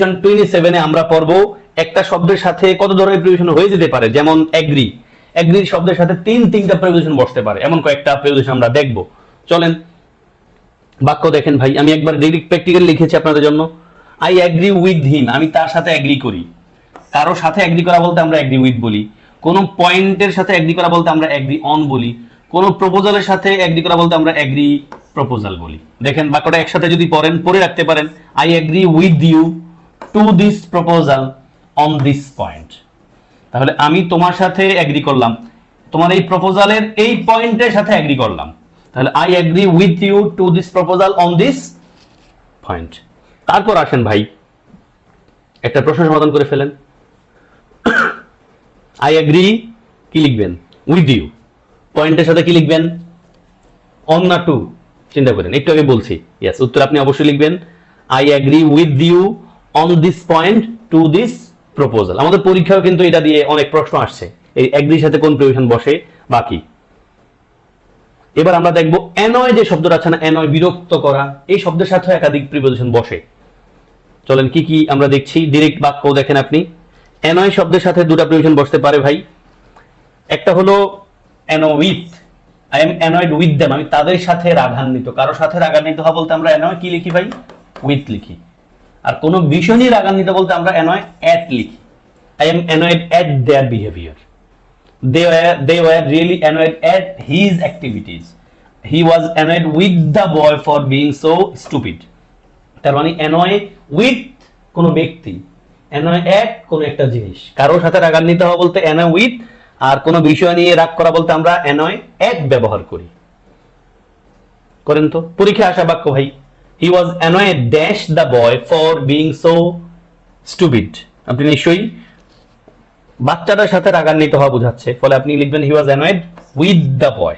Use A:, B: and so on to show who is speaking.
A: 27 এ আমরা পড়বো একটা শব্দের সাথে কত ধরনের প্রিপোজিশন হয়ে যেতে পারে, যেমন এগ্রি। এগ্রি শব্দের সাথে তিনটা প্রিপোজিশন বসতে পারে, এমন কয়েকটা প্রিপোজিশন আমরা দেখব। চলেন বাক্য দেখেন ভাই, আমি একবার ডাইরেক্ট প্র্যাকটিক্যাল লিখেছি আপনাদের জন্য। আই এগ্রি উইথ হিম, আমি তার সাথে এগ্রি করি। কারোর সাথে এগ্রি করা বলতে আমরা এগ্রি উইথ বলি। কোন পয়েন্টের সাথে এগ্রি করা বলতে আমরা এগ্রি অন বলি। কোন প্রপোজালের সাথে এগ্রি করা বলতে আমরা এগ্রি প্রপোজাল বলি। দেখেন বাক্যটা একসাথে যদি পড়ে রাখতে পারেন, I agree with you to this proposal on this point. তাহলে আমি তোমার সাথে এগ্রি করলাম, তোমার এই প্রপোজালের এই পয়েন্টের সাথে এগ্রি করলাম। তাহলে I agree with you to this proposal on this point. তারপর আসেন ভাই একটা প্রশ্ন সমাধান করে ফেলেন। আই এগ্রি কি লিখবেন? With you. পয়েন্টের সাথে কি লিখবেন? অন না টু? চিন্তা করেন, একটু আগে বলছি। ইয়েস, উত্তর আপনি অবশ্যই লিখবেন I agree with you on this point to this proposal. আমাদের পরীক্ষাও কিন্তু এটা দিয়ে অনেক প্রশ্ন আসছে, এই এগ্রির সাথে কোন প্রিপোজিশন বসে বাকি। এবার আমরা দেখব অ্যানয় যে শব্দটা আছে না, অ্যানয় বিরক্ত করা, এই শব্দের সাথে একাধিক প্রিপোজিশন বসে। চলেন কি কি আমরা দেখছি। ডাইরেক্ট বাক্য দেখেন আপনি, অ্যানয় শব্দের সাথে দুটো প্রিপোজিশন বসতে পারে ভাই। একটা হলো annoy with, I am annoyed with them, আমি তাদের সাথে রাগান্বিত। কারোর সাথে রাগান্বিত হওয়া বলতে আমরা অ্যানয় কি লিখি ভাই? উইথ লিখি। আর কোন বিষয় নিয়ে রাগান্বিত বলতে আমরা অ্যানয় অ্যাট লিখি। I am annoyed at their behaviour, they were really annoyed at his activities, he was annoyed with the boy for being so stupid। তার মানে annoy with কোন ব্যক্তি, annoy at কোন একটা জিনিস। কারোর সাথে রাগান্বিত হওয়া বলতে annoy with, আর কোন বিষয় নিয়ে রাগ করা বলতে আমরা annoy at ব্যবহার করি। করেন তো পরীক্ষা আসা বাক্য ভাই, he was annoyed dash the boy for being so stupid। আপনি নিশ্চয়ই বাচ্চাটার সাথে রাগান্বিত হওয়া বোঝাচ্ছে, ফলে আপনি লিখবেন he was annoyed with the boy।